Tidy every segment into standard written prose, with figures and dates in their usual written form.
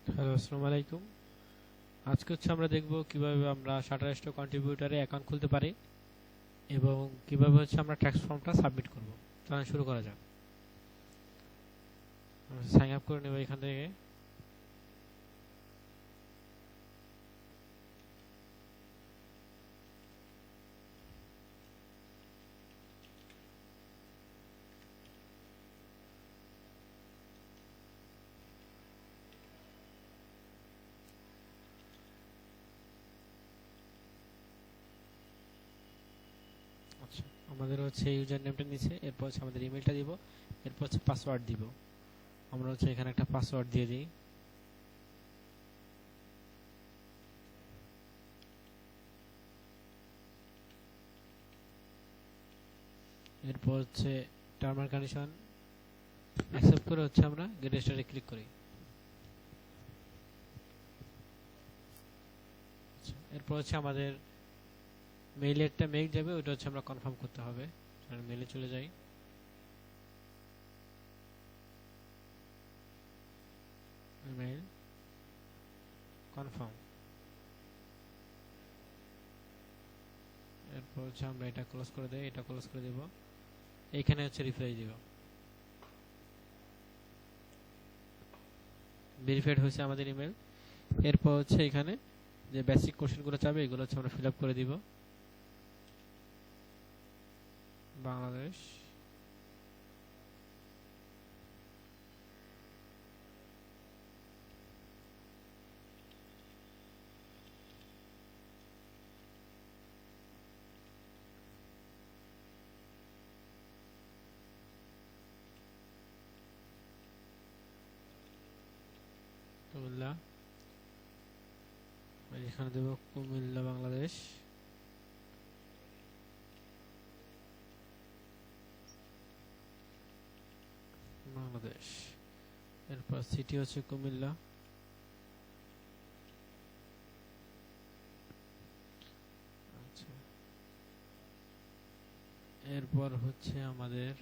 Hello, আসসালামু আলাইকুম। আজকে আমরা দেখব কিভাবে আমরা শাটারস্টক কন্ট্রিবিউটরে অ্যাকাউন্ট খুলতে পারি এবং কিভাবে আমরা ট্যাক্স ফর্মটা সাবমিট করব। চলুন শুরু করা যাক। আমরা সাইন আপ করে নেব এখান থেকে। আচ্ছা, আমাদের ইউজার নেমটা নিচে, এরপর আমাদের ইমেলটা দিব, এরপর পাসওয়ার্ড দিব। আমরা এখানে একটা পাসওয়ার্ড দিয়ে দিই। এরপর টার্ম এন্ড কন্ডিশন অ্যাকসেপ্ট করে আমরা গেট স্টার্টে ক্লিক করি। এরপর আমাদের মেইলে একটা মেইল যাবে, ওইটা আমরা কনফার্ম করতে হবে। মেইলে চলে যাই। Mail confirm. এরপর আমরা এটা ক্লোজ করে দেই, এটা ক্লোজ করে দেব। এইখানে রিফ্রেশ দিব। ভেরিফাইড হয়েছে আমাদের ইমেল। এরপর এখানে যে বেসিক কোশ্চেনগুলো চাবে এগুলো আমরা ফিল আপ করে দিব। বাংলাদেশ, কুমিল্লা, এখানে দেব কুমিল্লা বাংলাদেশ। বাংলাদেশ, এরপর সিটি কুমিল্লা। আচ্ছা, এরপর আমাদের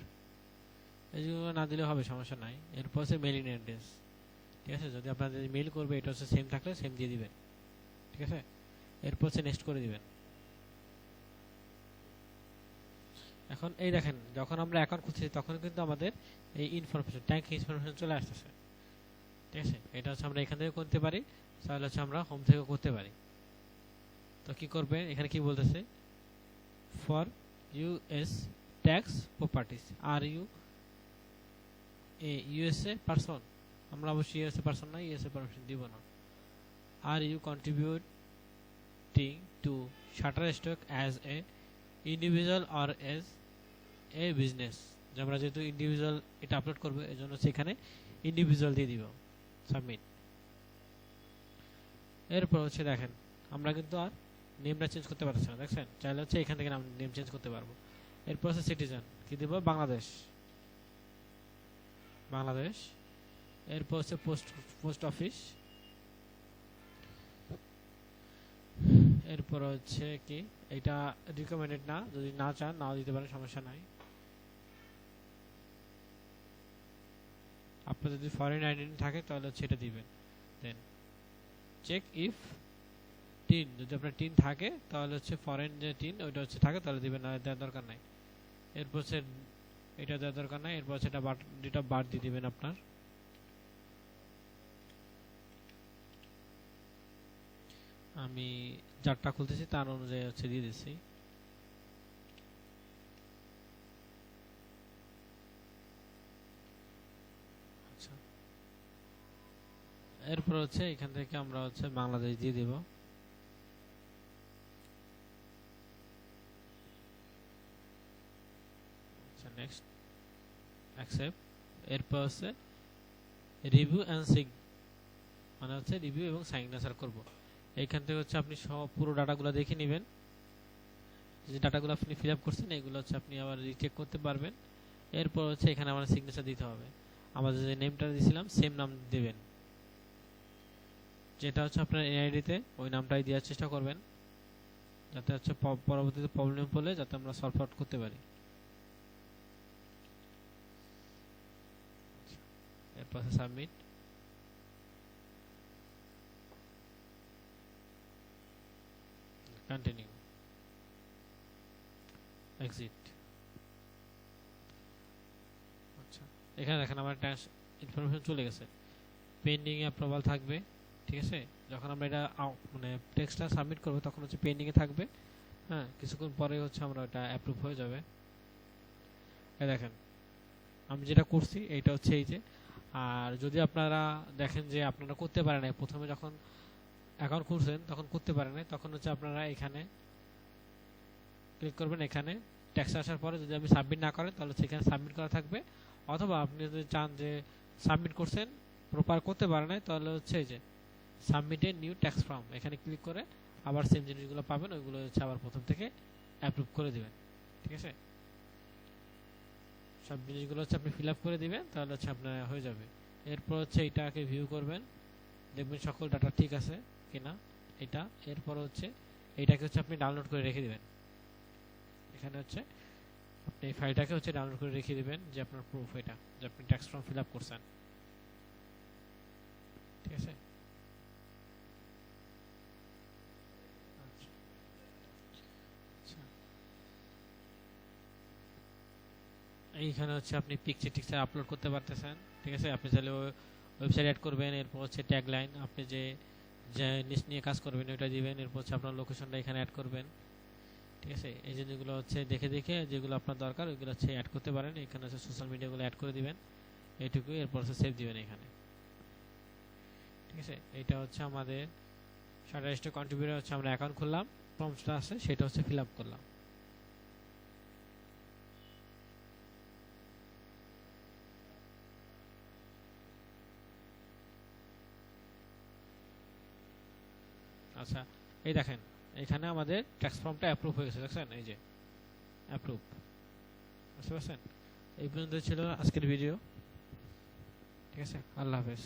এইগুলো না দিলে হবে, সমস্যা নাই। এরপর মেইলিং অ্যাড্রেস, ঠিক আছে। যদি আপনাদের মেইল করবে এটা সেম থাকলে সেম দিয়ে দিবেন, ঠিক আছে। এরপর নেক্সট করে দিবেন। এখন এই দেখেন, যখন আমরা অ্যাকাউন্ট খুলছি তখন কিন্তু আমাদের এই ইনফরমেশন, ট্যাঙ্ক ইনফরমেশন চলে আসতেছে, ঠিক আছে। এটা আমরা এখান থেকে করতে পারি, তাহলে আমরা হোম থেকে করতে পারি। তো কি করবেন, এখানে কি বলতেছে, for US tax properties are you a USA person. আমরা অবশ্যই ইউএসএ পারসন না, ইউএসএ পারমিশন দিব না। Are you contributing to Shutterstock as a individual or as a business. আমরা যেহেতু ইন্ডিভিজুয়াল এটা আপলোড করবো, এই জন্য সেখানে ইন্ডিভিজুয়াল দিয়ে দিব, সাবমিট। এরপর দেখেন, আমরা কিন্তু আর নেমটা চেঞ্জ করতে পারছি না, দেখছেন। চাইলে এখান থেকে নেম চেঞ্জ করতে পারবো। এরপর সিটিজেন কি দিব, বাংলাদেশ। বাংলাদেশ। এরপর পোস্ট অফিস। এরপর কি, এটা রিকমেন্ডেড না, যদি না চান নাও দিতে পারেন, সমস্যা নাই। আপনার যদি ফরেন আইডেন্টি থাকে তাহলে সেটা দিবেন। দেন চেক ইফ টিন, যদি আপনার টিন থাকে তাহলে ফরেন যে টিন ওইটা থাকে তাহলে দিবেন, না দেওয়ার দরকার নাই। এরপর এটা দেওয়ার দরকার নাই। এরপর সেটা ডেট অফ বার্থ দিয়ে দিবেন আপনার। আমি যারটা খুলতেছি তার অনুযায়ী দিয়ে দিচ্ছি। আচ্ছা, এরপর এখান থেকে আমরা বাংলাদেশ দিয়ে দিব। আচ্ছা, নেক্সট অ্যাকসেপ্ট। এরপর রিভিউ এন্ড সিগ, মানে রিভিউ এবং সিগনেচার করব। এইখান থেকে আপনি সব পুরো ডাটাগুলো দেখে নেবেন। যে ডাটাগুলো আপনি ফিল আপ করছেন এগুলো আপনি আবার রিচেক করতে পারবেন। এরপর এখানে আমার সিগনেচার দিতে হবে। আমাদের যে নেমটা দিয়েছিলাম সেম নাম দেবেন, যেটা আপনার এনআইডিতে, ওই নামটাই দেওয়ার চেষ্টা করবেন, যাতে পরবর্তীতে প্রবলেম হলে যাতে আমরা সলভ আউট করতে পারি। এরপর সাবমিট। Continue, exit. আচ্ছা, এখানে দেখেন আমার ট্যাক্স ইনফরমেশন চলে গেছে, পেন্ডিং অ্যাপ্রুভাল থাকবে, ঠিক আছে। যখন আমরা এটা মানে টেক্সটটা সাবমিট করব তখন হচ্ছে পেন্ডিং এ থাকবে, হ্যাঁ, কিছুক্ষণ পরে হচ্ছে আমরা ওটা অ্যাপ্রুভ হয়ে যাবে। এই দেখেন আমি যেটা করছি এইটা হচ্ছে এই যে। আর যদি আপনারা দেখেন যে আপনারা করতে পারেন না, প্রথমে যখন অ্যাকাউন্ট খুলছেন তখন করতে পারেন না, তখন হচ্ছে আপনারা এখানে ক্লিক করবেন, এখানে ট্যাক্স আসার পরে যদি আপনি সাবমিট না করেন তাহলে সেখানে সাবমিট করা থাকবে, অথবা আপনি যদি চান যে সাবমিট করছেন প্রপার করতে পারেন না তাহলে হচ্ছে এই যে submit a new tax form, এখানে ক্লিক করে আবার সেম জিনিসগুলো পাবেন, ওইগুলো হচ্ছে আবার প্রথম থেকে অ্যাপ্রুভ করে দিবেন, ঠিক আছে। সব জিনিসগুলো হচ্ছে আপনি ফিল আপ করে দিবেন, তাহলে হচ্ছে আপনার হয়ে যাবে। এরপর হচ্ছে এটাকে ভিউ করবেন, দেখবেন সকল ডাটা ঠিক আছে কিনা এটা। এরপর হচ্ছে এইটাকে হচ্ছে আপনি ডাউনলোড করে রেখে দিবেন, এখানে হচ্ছে আপনি এই ফাইলটাকে হচ্ছে ডাউনলোড করে রেখে দিবেন যে আপনার প্রুফ এটা যে আপনি ট্যাক্স ফর্ম ফিল আপ করছেন, ঠিক আছে। আচ্ছা, আচ্ছা। এইখানে হচ্ছে আপনি পিকচার টিকচার আপলোড করতে পারতেছেন, ঠিক আছে। আপনি চাইলে ওয়েবসাইট অ্যাড করবেন, এরপর হচ্ছে ট্যাগলাইন আপনি যে যে নিশ নিয়ে কাজ করবেন ওইটা দিবেন, এরপর হচ্ছে আপনার লোকেশনটা এখানে অ্যাড করবেন, ঠিক আছে। এই জিনিসগুলো হচ্ছে দেখে দেখে যেগুলো আপনার দরকার ওইগুলো হচ্ছে অ্যাড করতে পারেন, এখানে হচ্ছে সোশ্যাল মিডিয়াগুলো অ্যাড করে দিবেন এইটুকু, এরপর হচ্ছে সেভ দিবেন এখানে, ঠিক আছে। এটা হচ্ছে আমাদের সার্টারিস্টে কন্ট্রিবিউটর হচ্ছে আমরা অ্যাকাউন্ট খুললাম, ফর্মসটা আছে সেটা হচ্ছে ফিল আপ করলাম। আচ্ছা, এই দেখেন এখানে আমাদের ট্যাক্স ফর্মটা অ্যাপ্রুভ হয়ে গেছে, দেখছেন এই যে অ্যাপ্রুভ, বুঝতে পারছেন। এই পর্যন্ত ছিল আজকের ভিডিও, ঠিক আছে। আল্লাহ হাফেজ।